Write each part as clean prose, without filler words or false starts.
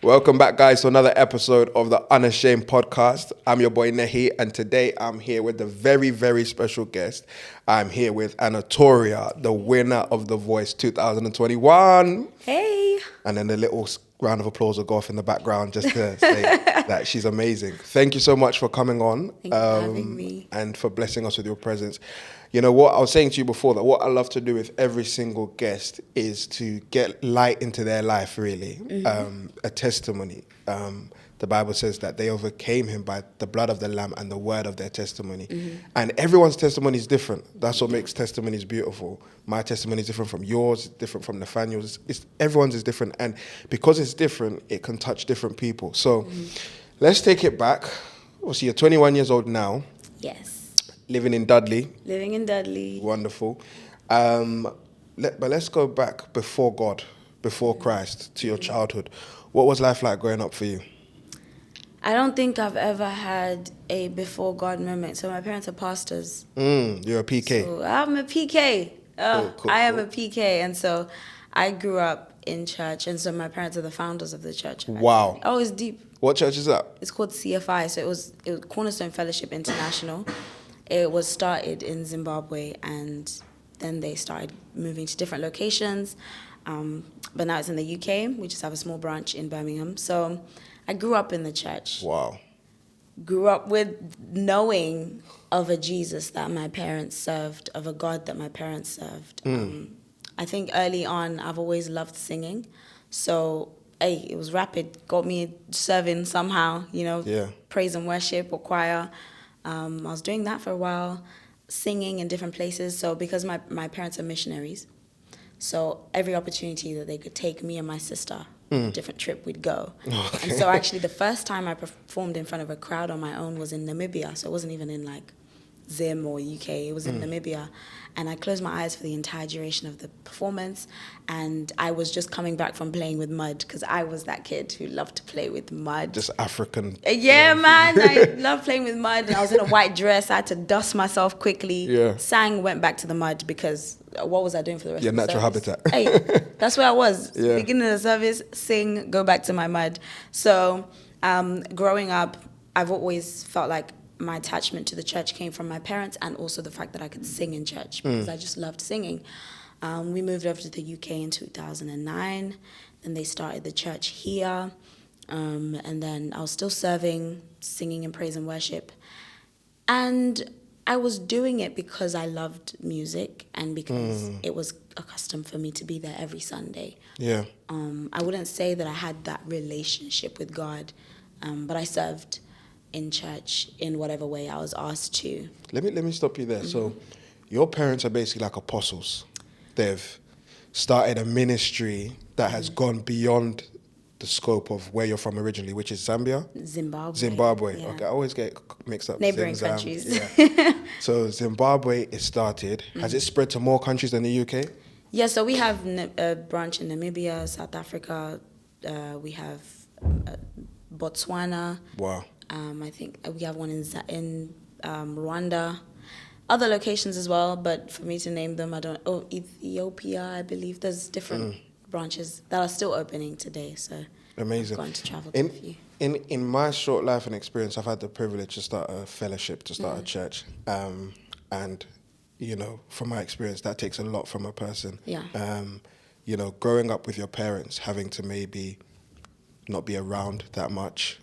Welcome back, guys, to another episode of the Unashamed podcast. I'm your boy Nehi, and today I'm here with a very, very special guest. I'm here with Annatoria, the winner of The Voice 2021. Hey. And then a little round of applause will go off in the background just to say that she's amazing. Thank you so much for coming on. Thank you for having me. And for blessing us with your presence. You know what, I was saying to you before that what I love to do with every single guest is to get light into their life, really. A testimony. The Bible says that they overcame him by the blood of the Lamb and the word of their testimony. And everyone's testimony is different. That's what makes testimonies beautiful. My testimony is different from yours, different from Nathaniel's. Everyone's is different. And because it's different, it can touch different people. So let's take it back. Obviously, you're 21 years old now. Yes. Living in Dudley. Living in Dudley. Wonderful. But let's go back before God, before Christ, to your childhood. What was life like growing up for you? I don't think I've ever had a before God moment. So my parents are pastors. You're a PK. So I'm a PK. Cool. I am a PK. And so I grew up in church. And so my parents are the founders of the church. Wow. Oh, it's deep. What church is that? It's called CFI. So it was Cornerstone Fellowship International. It was started in Zimbabwe, and then they started moving to different locations. But now it's in the UK. We just have a small branch in Birmingham. So I grew up in the church. Wow. Grew up with knowing of a Jesus that my parents served, of a God that my parents served. I think early on, I've always loved singing. So, hey, it was rapid. Got me serving somehow, praise and worship or choir. I was doing that for a while, singing in different places. So because my parents are missionaries, so every opportunity that they could take me and my sister on a different trip, we'd go. Okay. And so actually the first time I performed in front of a crowd on my own was in Namibia. So it wasn't even in like Zim or UK, it was in Namibia. And I closed my eyes for the entire duration of the performance. And I was just coming back from playing with mud, because I was that kid who loved to play with mud. Just African. Yeah, man. I love playing with mud. And I was in a white dress. I had to dust myself quickly. Yeah. Sang, went back to the mud, because what was I doing for the rest of the service? Your natural habitat. Hey, that's where I was. Yeah. Beginning of the service, sing, go back to my mud. So growing up, I've always felt like my attachment to the church came from my parents, and also the fact that I could sing in church, because I just loved singing. We moved over to the UK in 2009, and they started the church here. And then I was still serving, singing in praise and worship. And I was doing it because I loved music, and because it was a custom for me to be there every Sunday. Yeah. I wouldn't say that I had that relationship with God, but I served in church in whatever way I was asked to. Let me stop you there. So your parents are basically like apostles. They've started a ministry that has gone beyond the scope of where you're from originally, which is Zimbabwe. Yeah. Okay, I always get mixed up. Neighboring countries. Yeah. So Zimbabwe is started. Has it spread to more countries than the UK? Yeah, so we have a branch in Namibia, South Africa. We have Botswana. Wow. I think we have one in Rwanda. Other locations as well, but for me to name them, Ethiopia, I believe. There's different branches that are still opening today. So amazing. I've gone to travel to a few. In my short life and experience, I've had the privilege to start a fellowship, to start a church. And, from my experience, that takes a lot from a person. Yeah. Growing up with your parents, having to maybe not be around that much,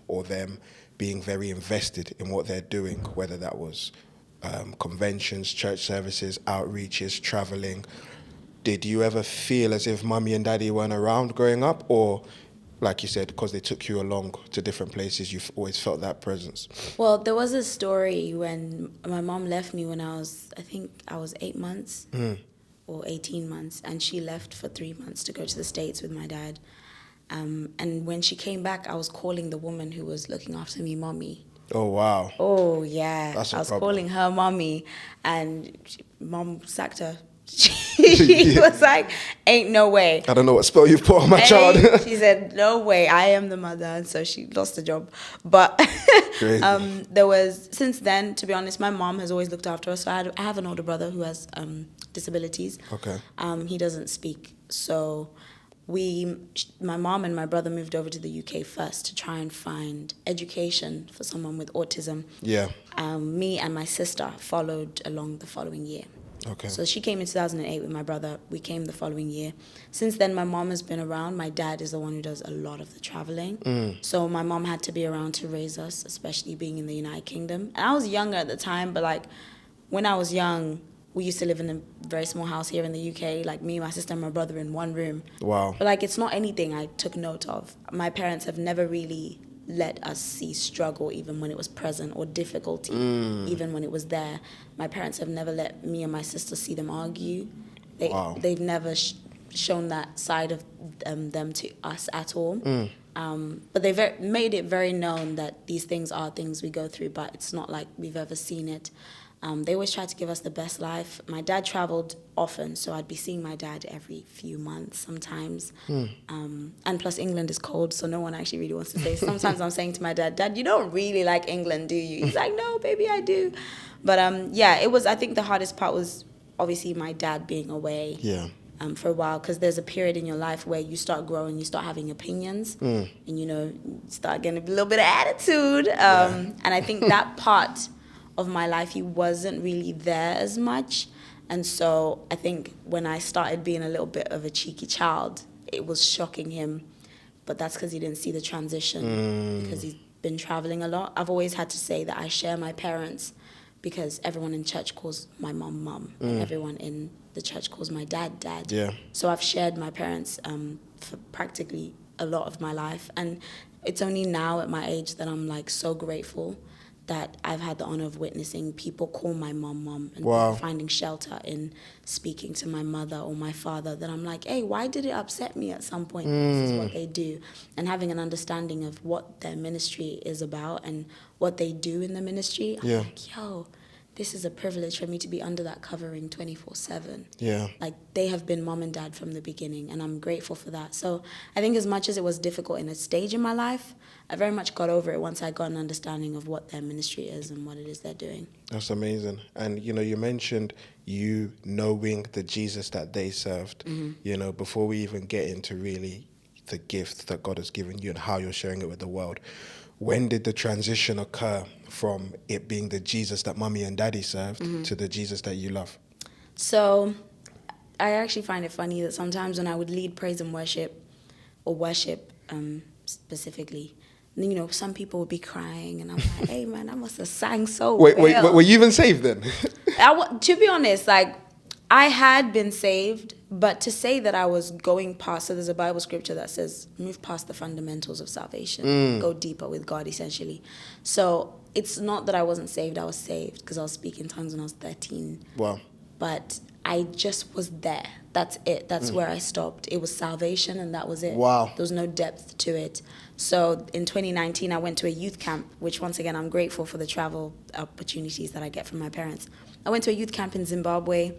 or them being very invested in what they're doing, whether that was conventions, church services, outreaches, traveling. Did you ever feel as if mummy and daddy weren't around growing up, or like you said, because they took you along to different places, you've always felt that presence? Well, there was a story when my mom left me when I was 8 months or 18 months, and she left for 3 months to go to the States with my dad. And when she came back, I was calling the woman who was looking after me mommy. Oh, wow. Oh, yeah. That's I was problem. calling her mommy, and mom sacked her. She was like, ain't no way. I don't know what spell you've put on my child. She said, no way, I am the mother. And so she lost the job. But there was, since then, to be honest, my mom has always looked after us. So I have an older brother who has disabilities. Okay. He doesn't speak. So my mom and my brother moved over to the UK first to try and find education for someone with autism. Yeah. Me and my sister followed along the following year. Okay. So she came in 2008 with my brother. We came the following year. Since then, my mom has been around. My dad is the one who does a lot of the traveling. So my mom had to be around to raise us, especially being in the United Kingdom. And I was younger at the time, but like when I was young, we used to live in a very small house here in the UK, like me, my sister, and my brother in one room. Wow. But like, it's not anything I took note of. My parents have never really let us see struggle even when it was present, or difficulty even when it was there. My parents have never let me and my sister see them argue. They've never shown that side of them to us at all. But they've made it very known that these things are things we go through, but it's not like we've ever seen it. They always try to give us the best life. My dad traveled often, so I'd be seeing my dad every few months sometimes. And plus England is cold, so no one actually really wants to stay. Sometimes I'm saying to my dad, "Dad, you don't really like England, do you?" He's like, "No, baby, I do." But yeah, it was, I think the hardest part was obviously my dad being away. Yeah. For a while, because there's a period in your life where you start growing, you start having opinions, and you start getting a little bit of attitude. And I think that part of my life, he wasn't really there as much. And so I think when I started being a little bit of a cheeky child, it was shocking him. But that's because he didn't see the transition, because he's been traveling a lot. I've always had to say that I share my parents because everyone in church calls my mom, mom, and everyone in the church calls my dad, dad. Yeah. So I've shared my parents for practically a lot of my life. And it's only now at my age that I'm like so grateful that I've had the honor of witnessing people call my mom, and finding shelter in speaking to my mother or my father, that I'm like, hey, why did it upset me at some point? This is what they do. And having an understanding of what their ministry is about and what they do in the ministry, I'm like, yo, this is a privilege for me to be under that covering 24/7. Yeah. Like, they have been mom and dad from the beginning, and I'm grateful for that. So I think as much as it was difficult in a stage in my life, I very much got over it once I got an understanding of what their ministry is and what it is they're doing. That's amazing. And, you mentioned you knowing the Jesus that they served, before we even get into really the gift that God has given you and how you're sharing it with the world. When did the transition occur from it being the Jesus that mommy and daddy served to the Jesus that you love? So I actually find it funny that sometimes when I would lead praise and worship, or worship specifically, some people would be crying, and I'm like, hey, man, I must have sang so well. Wait, were you even saved then? To be honest, like, I had been saved, but to say that I was going past, so there's a Bible scripture that says, move past the fundamentals of salvation, go deeper with God, essentially. So it's not that I wasn't saved, I was saved, because I was speaking tongues when I was 13. Wow. But I just was there. That's it. That's where I stopped. It was salvation, and that was it. Wow. There was no depth to it. So in 2019, I went to a youth camp, which once again, I'm grateful for the travel opportunities that I get from my parents. I went to a youth camp in Zimbabwe,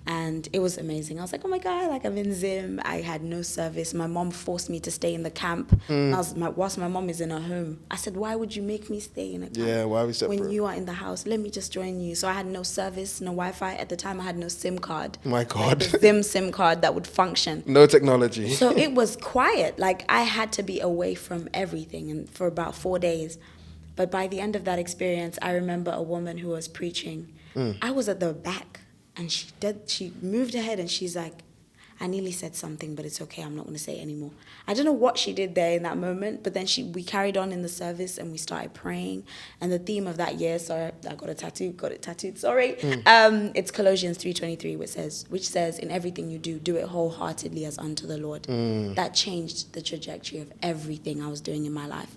and it was amazing. I was like, oh my God, like, I'm in Zim. I had no service. My mom forced me to stay in the camp. Whilst my mom is in her home, I said, why would you make me stay in a camp? Yeah, why are we separate? When you are in the house, let me just join you. So I had no service, no Wi-Fi. At the time, I had no SIM card. My God. Like the SIM card that would function. No technology. So it was quiet. Like, I had to be away from everything, and for about 4 days. But by the end of that experience, I remember a woman who was preaching. I was at the back. And she moved her head, and she's like, I nearly said something, but it's okay, I'm not going to say it anymore. I don't know what she did there in that moment, but then we carried on in the service, and we started praying. And the theme of that year, sorry, I got it tattooed, sorry. It's Colossians 3:23, which says, in everything you do it wholeheartedly as unto the Lord. That changed the trajectory of everything I was doing in my life.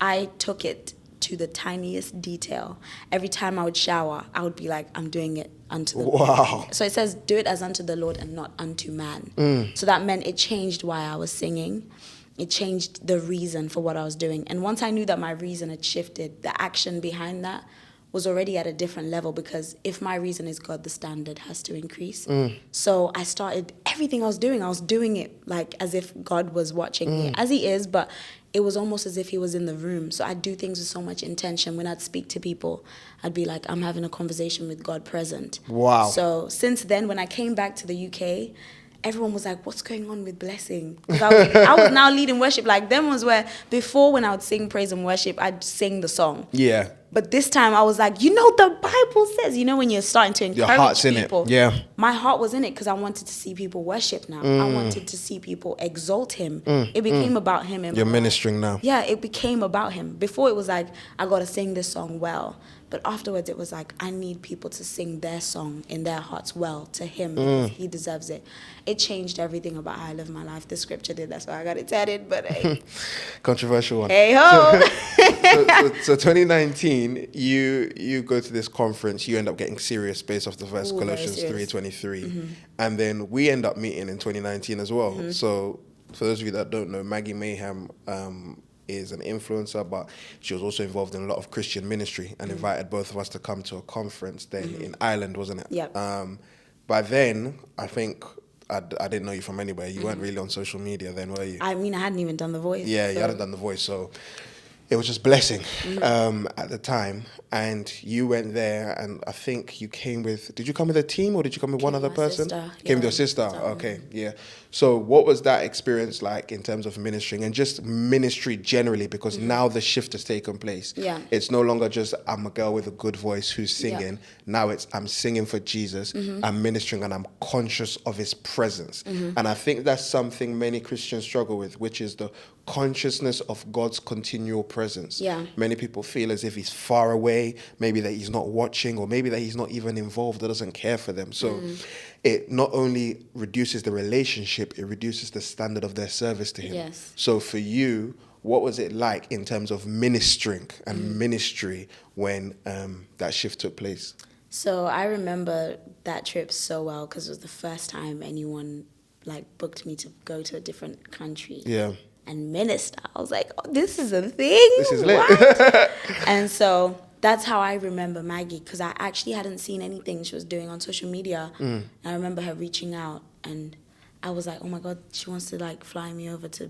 I took it to the tiniest detail. Every time I would shower, I would be like, I'm doing it unto the Lord. So it says, do it as unto the Lord and not unto man. So that meant it changed why I was singing. It changed the reason for what I was doing. And once I knew that my reason had shifted, the action behind that was already at a different level, because if my reason is God, the standard has to increase. So I started, everything I was doing it like as if God was watching me, as he is, but it was almost as if he was in the room. So I'd do things with so much intention. When I'd speak to people, I'd be like, I'm having a conversation with God present. Wow. So since then, when I came back to the UK, everyone was like, what's going on with Blessing? Because I was now leading worship. Like, them was where, before when I would sing praise and worship, I'd sing the song. Yeah. But this time I was like, the Bible says, when you're starting to encourage Your heart's people. in it. Yeah. My heart was in it because I wanted to see people worship now. I wanted to see people exalt him. It became about him. You're ministering now. Yeah, it became about him. Before it was like, I got to sing this song well. But afterwards it was like, I need people to sing their song in their hearts well to him because he deserves it. It changed everything about how I live my life. The scripture did. That's why I got it tatted. But hey. Controversial one. Hey ho. So 2019, you go to this conference. You end up getting serious based off the verse Colossians 3:23, and then we end up meeting in 2019 as well. So for those of you that don't know, Maggie Mayhem is an influencer, but she was also involved in a lot of Christian ministry and invited both of us to come to a conference then in Ireland, wasn't it? Yeah. By then, I think I didn't know you from anywhere. You weren't really on social media then, were you? I mean, I hadn't even done The Voice. Yeah, you hadn't done The Voice, so it was just Blessing at the time. And you went there, and I think you came with... Did you come with a team, or did you come with one other person? Sister. Came with your sister? Okay, yeah. So what was that experience like in terms of ministering and just ministry generally? Because now the shift has taken place. Yeah. It's no longer just, I'm a girl with a good voice who's singing. Yeah. Now it's, I'm singing for Jesus, I'm ministering, and I'm conscious of his presence. And I think that's something many Christians struggle with, which is the consciousness of God's continual presence. Yeah. Many people feel as if he's far away, maybe that he's not watching, or maybe that he's not even involved, or doesn't care for them. So it not only reduces the relationship, it reduces the standard of their service to him. Yes. So for you, what was it like in terms of ministering and ministry when that shift took place? So I remember that trip so well because it was the first time anyone booked me to go to a different country. Yeah. And minister. I was like, oh, this is a thing? This is lit. What? And so that's how I remember Maggie, because I actually hadn't seen anything she was doing on social media. And I remember her reaching out, and I was like, oh my God, she wants to fly me over to...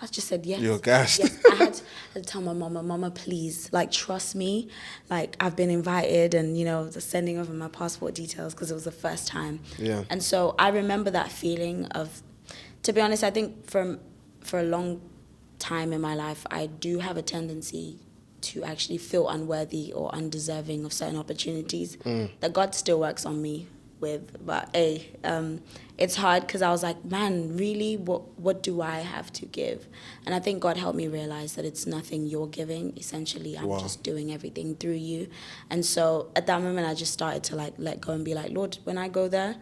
I just said yes. You're gassed. Yes. I had to tell my mama, please, trust me. I've been invited, and, the sending over my passport details because it was the first time. Yeah. And so I remember that feeling of, to be honest, I think for a long time in my life, I do have a tendency to actually feel unworthy or undeserving of certain opportunities that God still works on me with. But it's hard because I was like, man, really, what do I have to give? And I think God helped me realize that it's nothing you're giving. Essentially, I'm just doing everything through you. And so at that moment, I just started to let go and be like, Lord, when I go there,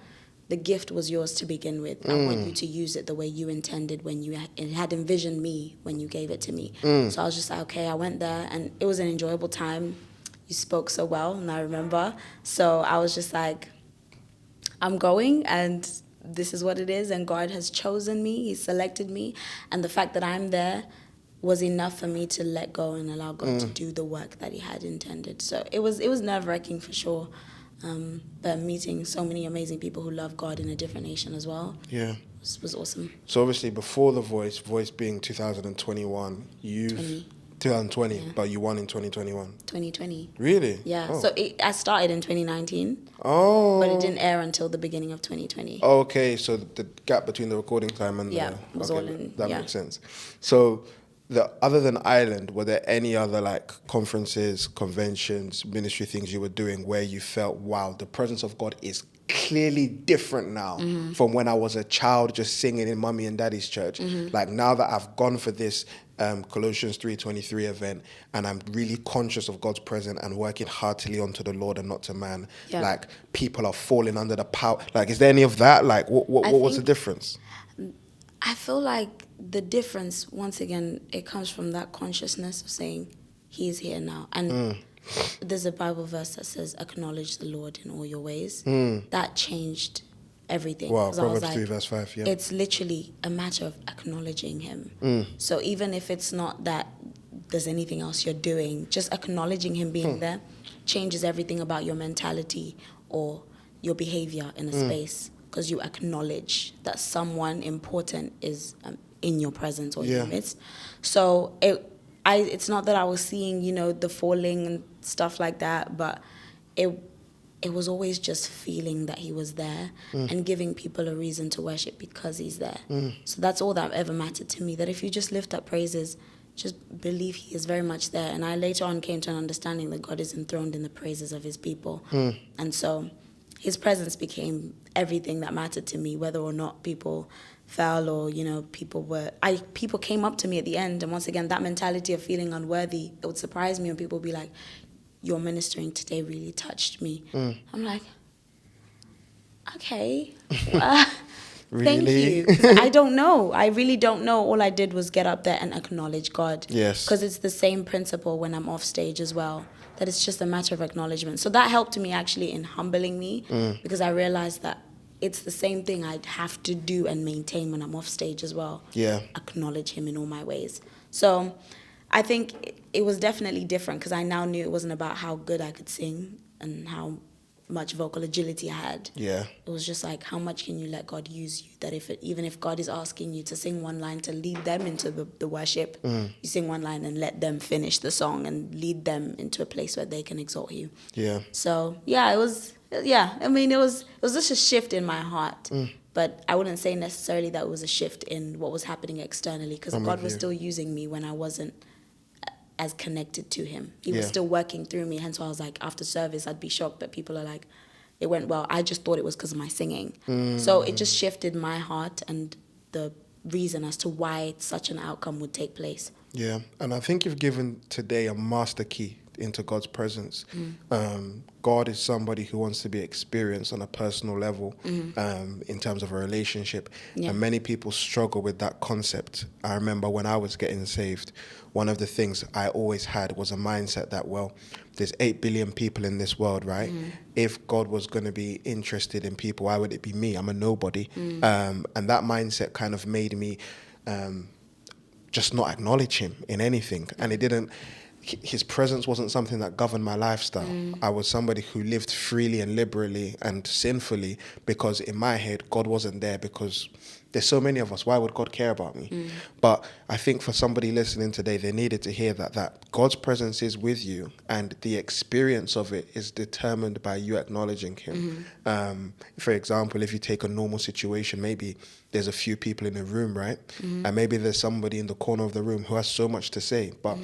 the gift was yours to begin with. I want you to use it the way you intended when you had envisioned me when you gave it to me. So I was just like, okay, I went there, and it was an enjoyable time. You spoke so well, and I remember. So I was just like, I'm going, and this is what it is, and God has chosen me. He selected me, and the fact that I'm there was enough for me to let go and allow God to do the work that he had intended. So it was nerve-wracking for sure. But meeting so many amazing people who love God in a different nation as well. Yeah. Was awesome. So obviously before The Voice being 2021, 2020, but you won in 2021. 2020. Really? Yeah. Oh. So I started in 2019. Oh. But it didn't air until the beginning of 2020. Okay, so the gap between the recording time and was all in. That makes sense. So other than Ireland, were there any other conferences, conventions, ministry things you were doing where you felt, wow, the presence of God is clearly different now from when I was a child just singing in mummy and daddy's church? Now that I've gone for this Colossians 3:23 event, and I'm really conscious of God's presence and working heartily unto the Lord and not to man, people are falling under the power. Is there any of that? What was the difference? I feel like the difference, once again, it comes from that consciousness of saying, he is here now. And there's a Bible verse that says, acknowledge the Lord in all your ways. That changed everything. Wow, Proverbs 3 like, verse 5, yeah. It's literally a matter of acknowledging him. So even if it's not that there's anything else you're doing, just acknowledging him being there changes everything about your mentality or your behavior in a space. Because you acknowledge that someone important is in your presence or in your midst. So it's not that I was seeing, the falling and stuff like that, but it it was always just feeling that he was there and giving people a reason to worship because he's there. So that's all that ever mattered to me, that if you just lift up praises, just believe he is very much there. And I later on came to an understanding that God is enthroned in the praises of his people. And so his presence became everything that mattered to me, whether or not people fell or, you know, people came up to me at the end. And once again, that mentality of feeling unworthy, it would surprise me when people would be like, your ministering today really touched me. I'm like, okay, thank you. I don't know. I really don't know. All I did was get up there and acknowledge God. Yes. Because it's the same principle when I'm off stage as well, that it's just a matter of acknowledgement. So that helped me actually in humbling me, because I realized that it's the same thing I'd have to do and maintain when I'm off stage as well. Yeah. Acknowledge him in all my ways. So I think it was definitely different, because I now knew it wasn't about how good I could sing and how much vocal agility I had. Yeah. It was just like, how much can you let God use you? That even if God is asking you to sing one line to lead them into the worship, you sing one line and let them finish the song and lead them into a place where they can exalt you. Yeah. So yeah, it was just a shift in my heart. But I wouldn't say necessarily that it was a shift in what was happening externally, because God was still using me when I wasn't as connected to him. He was still working through me. Hence why I was like, after service, I'd be shocked that people are like, it went well. I just thought it was because of my singing. So it just shifted my heart and the reason as to why such an outcome would take place. Yeah. And I think you've given today a master key into God's presence. God is somebody who wants to be experienced on a personal level, in terms of a relationship. And many people struggle with that concept. I remember when I was getting saved, one of the things I always had was a mindset that, well, there's 8 billion people in this world, right? If God was going to be interested in people, why would it be me? I'm a nobody. And that mindset kind of made me just not acknowledge him in anything. And his presence wasn't something that governed my lifestyle. I was somebody who lived freely and liberally and sinfully, because in my head, God wasn't there because there's so many of us. Why would God care about me? But I think for somebody listening today, they needed to hear that God's presence is with you, and the experience of it is determined by you acknowledging him. For example, if you take a normal situation, maybe there's a few people in a room, right? And maybe there's somebody in the corner of the room who has so much to say, but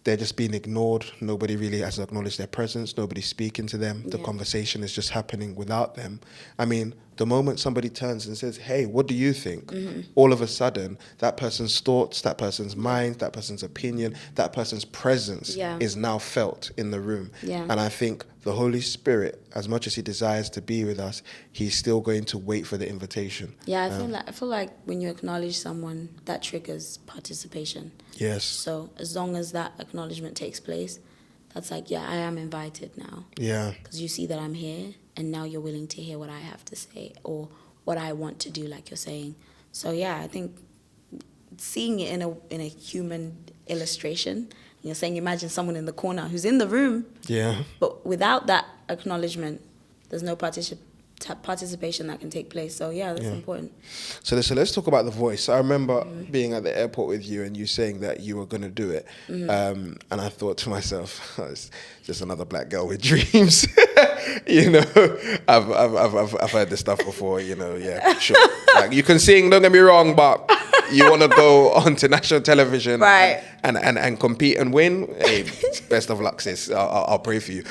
they're just being ignored. Nobody really has acknowledged their presence. Nobody's speaking to them. The conversation is just happening without them. I mean, the moment somebody turns and says, hey, what do you think? All of a sudden, that person's thoughts, that person's mind, that person's opinion, that person's presence is now felt in the room. And I think the Holy Spirit, as much as he desires to be with us, he's still going to wait for the invitation. I feel like when you acknowledge someone, that triggers participation. Yes. So as long as that acknowledgement takes place, that's like, I am invited now. Yeah. Because you see that I'm here, and now you're willing to hear what I have to say or what I want to do, like you're saying. So I think seeing it in a human illustration, you're saying, imagine someone in the corner who's in the room, but without that acknowledgement, there's no participation that can take place. So that's important. So let's talk about the voice. I remember being at the airport with you and you saying that you were going to do it. And I thought to myself, it's just another black girl with dreams. You know, I've heard this stuff before, you know, sure. Like, you can sing, don't get me wrong, but you want to go onto national television and compete and win? Hey, best of luck, sis. I'll pray for you.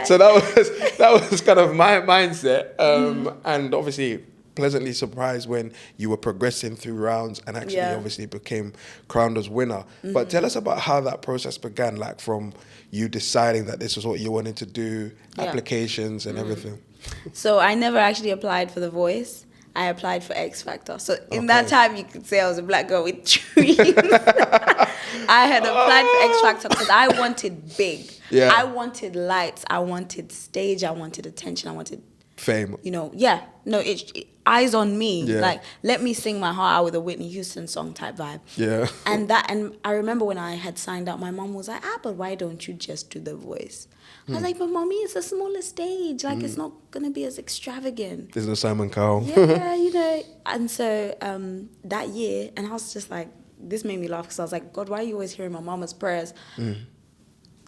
So that was kind of my mindset. And obviously pleasantly surprised when you were progressing through rounds and actually obviously became crowned as winner. But tell us about how that process began, like from you deciding that this was what you wanted to do, applications and everything. So I never actually applied for The Voice. I applied for X Factor. So in that time, you could say I was a black girl with dreams. I had applied for X Factor because I wanted big. I wanted lights. I wanted stage. I wanted attention. I wanted fame. You know, eyes on me. Like, let me sing my heart out with a Whitney Houston song type vibe. And I remember when I had signed up, my mom was like, but why don't you just do The Voice? I was like, but mommy, it's a smaller stage. Like, it's not going to be as extravagant. There's no Simon Cowell. You know. And so that year, and I was just like, this made me laugh because I was like, God, why are you always hearing my mama's prayers?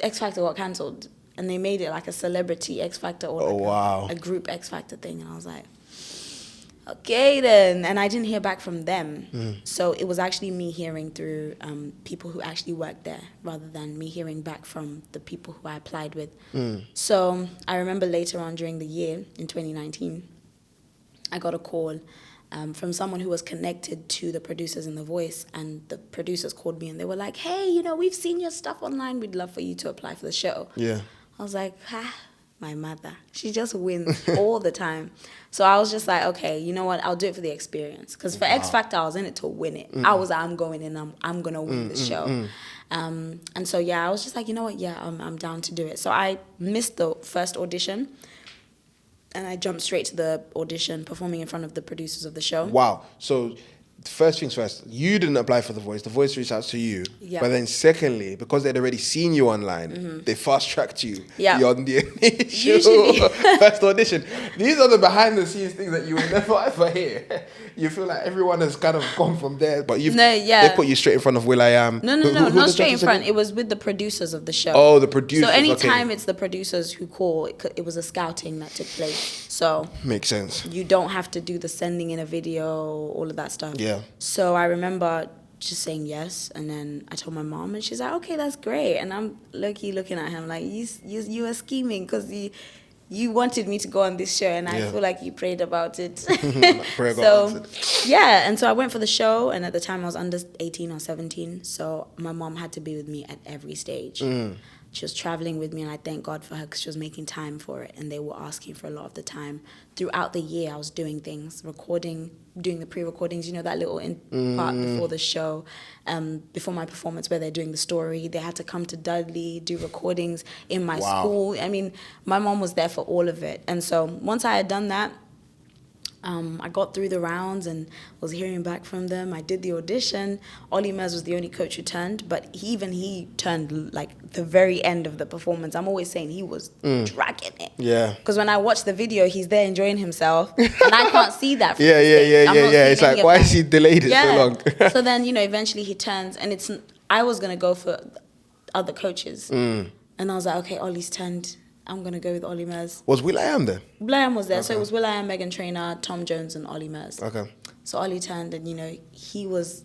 X Factor got cancelled. and they made it like a celebrity X Factor or like a group X Factor thing. And I was like, okay then. And I didn't hear back from them. So it was actually me hearing through people who actually worked there rather than me hearing back from the people who I applied with. So I remember later on during the year in 2019, I got a call from someone who was connected to the producers in The Voice, and the producers called me and they were like, hey, you know, we've seen your stuff online. We'd love for you to apply for the show. Yeah. I was like, my mother. She just wins all the time. So I was just like, okay, you know what? I'll do it for the experience. Because for X Factor, I was in it to win it. I was like, I'm going in, I'm going to win this show. And so, yeah, I was just like, you know what? Yeah, I'm down to do it. So I missed the first audition. And I jumped straight to the audition, performing in front of the producers of the show. Wow. So first things first, you didn't apply for The Voice. The Voice reached out to you. Yeah. But then secondly, because they'd already seen you online, they fast-tracked you. Yeah. You're on the initial first audition. These are the behind-the-scenes things that you will never ever hear. You feel like everyone has kind of gone from there, but they put you straight in front of Will.I.Am. No, not straight in front. It was with the producers of the show. Oh, the producers. So anytime it's the producers who call, it was a scouting that took place. So makes sense. You don't have to do the sending in a video, all of that stuff. Yeah. So I remember just saying yes, and then I told my mom, and she's like, "Okay, that's great." And I'm looking at him like, "You are scheming because you wanted me to go on this show, and I feel like you prayed about it." So yeah, and so I went for the show, and at the time I was under 18 or 17, so my mom had to be with me at every stage. She was traveling with me, and I thank God for her because she was making time for it, and they were asking for a lot of the time. Throughout the year, I was doing things, recording, doing the pre-recordings, you know, that little part before the show, before my performance where they're doing the story. They had to come to Dudley, do recordings in my school. I mean, my mom was there for all of it. And so once I had done that, I got through the rounds and was hearing back from them. I did the audition. MLLS was the only coach who turned, but he turned like the very end of the performance. I'm always saying he was dragging it. Yeah. Because when I watch the video, he's there enjoying himself, and I can't see that. From yeah. It's like, why is he delayed it so long? So then, you know, eventually he turns, and I was gonna go for other coaches, and I was like, okay, Ollie's turned. I'm going to go with MLLS. Was Will.I.Am there? Will.I.Am was there. Okay. So it was Will.I.Am, Meghan Trainor, Tom Jones, and MLLS. Okay. So Ollie turned, and, you know, he was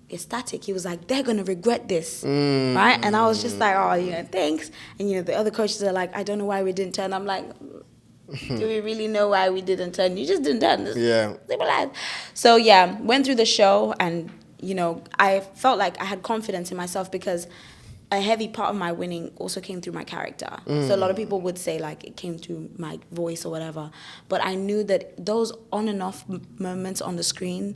ecstatic. He was like, they're going to regret this, right? And I was just like, oh, you know, thanks. And, you know, the other coaches are like, I don't know why we didn't turn. I'm like, do we really know why we didn't turn? You just didn't turn. Yeah. So, yeah, went through the show, and, you know, I felt like I had confidence in myself because a heavy part of my winning also came through my character. So a lot of people would say like it came through my voice or whatever, but I knew that those on and off moments on the screen,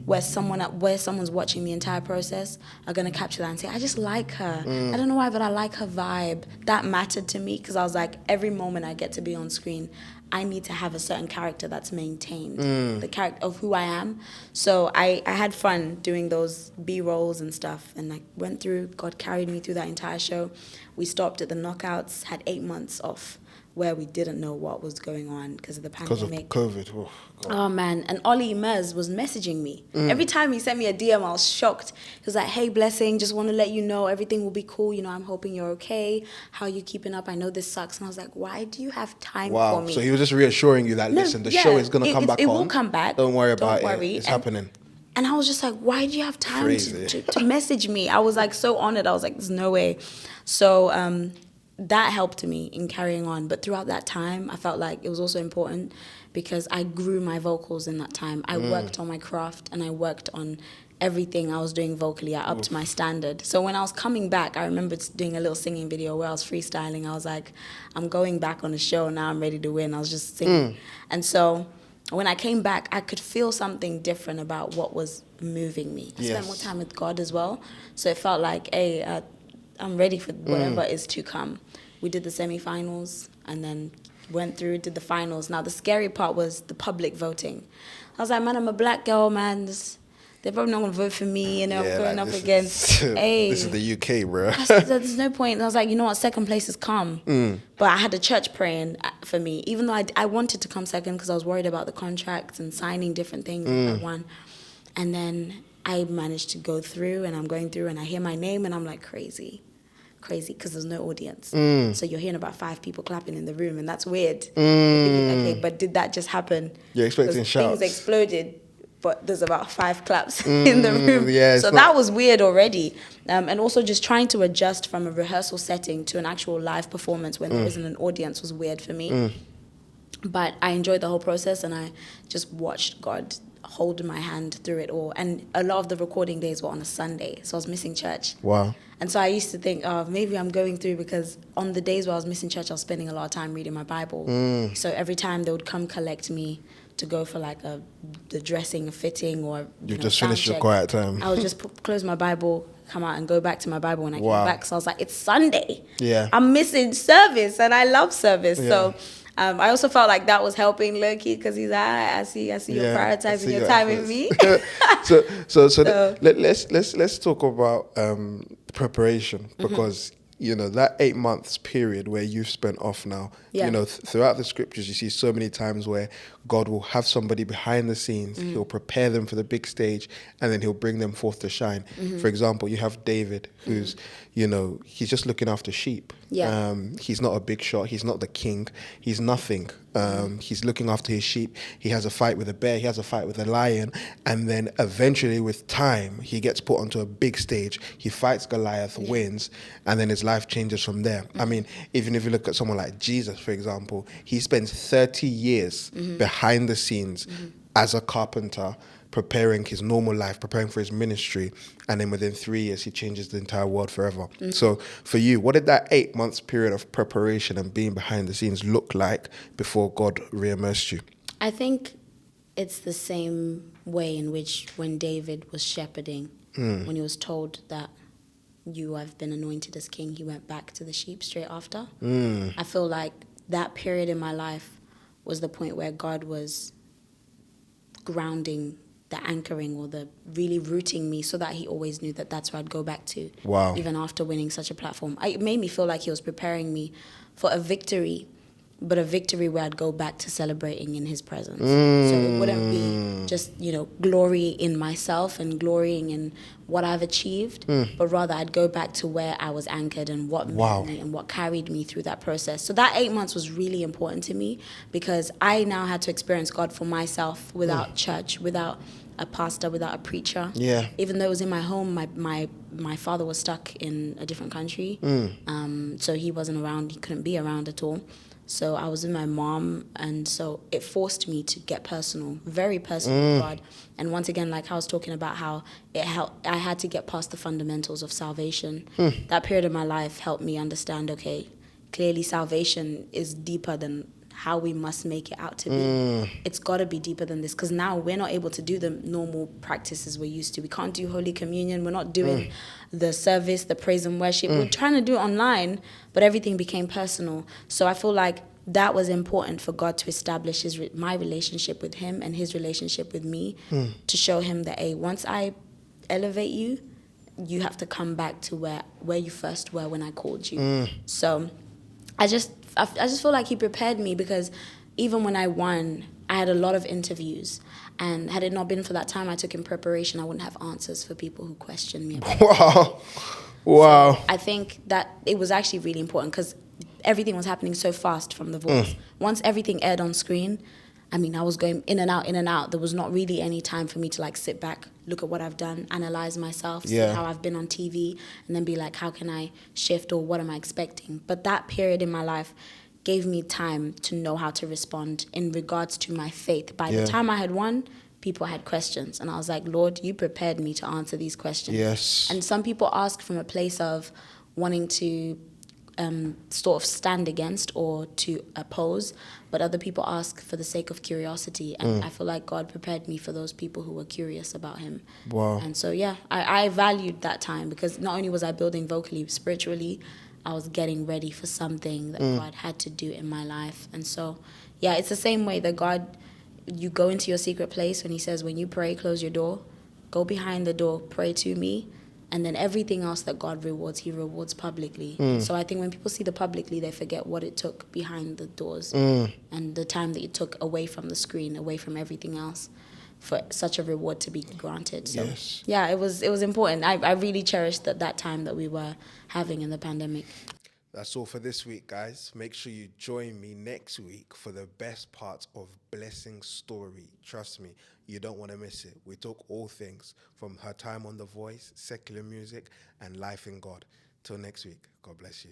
where someone's watching the entire process, are gonna capture that and say, I just like her. I don't know why, but I like her vibe. That mattered to me because I was like, every moment I get to be on screen, I need to have a certain character that's maintained, the character of who I am. So I had fun doing those B-rolls and stuff, and I went through, God carried me through that entire show. We stopped at the knockouts, had 8 months off, where we didn't know what was going on because of the pandemic. Because of COVID. Oh, man. And MLLS was messaging me. Every time he sent me a DM, I was shocked. He was like, hey, Blessing, just want to let you know everything will be cool. You know, I'm hoping you're okay. How are you keeping up? I know this sucks. And I was like, why do you have time for me? So he was just reassuring you that, listen, the show is going to come back on. It will come back. Don't worry about it. It's happening. And I was just like, why do you have time to message me? I was like so honored. I was like, there's no way. So that helped me in carrying on. But throughout that time, I felt like it was also important because I grew my vocals in that time. I worked on my craft and I worked on everything I was doing vocally. I upped my standard. So when I was coming back, I remember doing a little singing video where I was freestyling. I was like, I'm going back on the show. Now I'm ready to win. I was just singing. And so when I came back, I could feel something different about what was moving me. I spent more time with God as well. So it felt like, hey, I'm ready for whatever is to come. We did the semi-finals and then went through, did the finals. Now, the scary part was the public voting. I was like, man, I'm a black girl, man. They're probably not going to vote for me, you know, I'm going up against, hey. This is the UK, bro. There's no point. And I was like, you know what, second place has come. But I had the church praying for me, even though I wanted to come second because I was worried about the contracts and signing different things I won. And then I managed to go through, and I'm going through, and I hear my name, and I'm like, crazy. crazy because there's no audience. So you're hearing about 5 people clapping in the room, and that's weird. You're thinking, okay, but did that just happen? You're expecting shouts. Things exploded, but there's about 5 claps in the room. Yeah, so that was weird already. And also just trying to adjust from a rehearsal setting to an actual live performance when there isn't an audience was weird for me. But I enjoyed the whole process, and I just watched God hold my hand through it all. And a lot of the recording days were on a Sunday, so I was missing church. Wow. And so I used to think, oh, maybe I'm going through because on the days where I was missing church, I was spending a lot of time reading my Bible. So every time they would come collect me to go for like the dressing, fitting, or You've just finished your quiet time. I would just close my Bible, come out and go back to my Bible when I came back. So I was like, it's Sunday. Yeah. I'm missing service, and I love service. Yeah. So I also felt like that was helping low-key because he's like, I see you're prioritizing your time with me. so let's talk about preparation, because that 8 months period where you've spent off now, throughout the scriptures you see so many times where God will have somebody behind the scenes, he'll prepare them for the big stage, and then he'll bring them forth to shine. For example, you have David, who's he's just looking after sheep. He's not a big shot, he's not the king, he's nothing. He's looking after his sheep. He has a fight with a bear, he has a fight with a lion, and then eventually with time he gets put onto a big stage, he fights Goliath, wins, and then his life changes from there. I mean, even if you look at someone like Jesus, for example, he spends 30 years behind the scenes as a carpenter, preparing his normal life, preparing for his ministry, and then within 3 years he changes the entire world forever. So for you, what did that 8 months period of preparation and being behind the scenes look like before God re-immersed you? I think it's the same way in which when David was shepherding, when he was told that you have been anointed as king, he went back to the sheep straight after. I feel like that period in my life was the point where God was grounding, the anchoring, or the really rooting me, so that he always knew that that's where I'd go back to. Wow. Even after winning such a platform. It made me feel like he was preparing me for a victory, but a victory where I'd go back to celebrating in his presence. So it wouldn't be just, glory in myself and glorying in what I've achieved, but rather I'd go back to where I was anchored and what made me and what carried me through that process. So that 8 months was really important to me, because I now had to experience God for myself without church, without a pastor, without a preacher. Yeah. Even though it was in my home, my father was stuck in a different country, so he wasn't around, he couldn't be around at all. So I was with my mom, and so it forced me to get personal, very personal with God. And once again, like I was talking about how it helped, I had to get past the fundamentals of salvation. That period of my life helped me understand, okay, clearly salvation is deeper than how we must make it out to be. It's got to be deeper than this, because now we're not able to do the normal practices we're used to. We can't do Holy Communion. We're not doing the service, the praise and worship. We're trying to do it online, but everything became personal. So I feel like that was important for God to establish my relationship with him and his relationship with me, to show him that, hey, once I elevate you, you have to come back to where you first were when I called you. So I just feel like he prepared me, because even when I won, I had a lot of interviews, and had it not been for that time I took in preparation, I wouldn't have answers for people who questioned me about Wow. So I think that it was actually really important, because everything was happening so fast from The Voice. Once everything aired on screen, I mean, I was going in and out. There was not really any time for me to sit back, look at what I've done, analyze myself, see how I've been on TV, and then be like, how can I shift, or what am I expecting? But that period in my life gave me time to know how to respond in regards to my faith. By the time I had won, people had questions, and I was like, Lord, you prepared me to answer these questions. Yes. And some people ask from a place of wanting to sort of stand against or to oppose, but other people ask for the sake of curiosity, and I feel like God prepared me for those people who were curious about him. Wow. And so I valued that time, because not only was I building vocally, spiritually, I was getting ready for something that God had to do in my life. And so it's the same way that God, you go into your secret place when he says, when you pray, close your door, go behind the door, pray to me. And then everything else that God rewards, he rewards publicly. So I think when people see the publicly, they forget what it took behind the doors and the time that it took away from the screen, away from everything else, for such a reward to be granted. So Yes. yeah, it was important. I really cherished that time that we were having in the pandemic. That's all for this week, guys. Make sure you join me next week for the best part of Blessing's story. Trust me, you don't want to miss it. We talk all things from her time on The Voice, secular music, and life in God. Till next week, God bless you.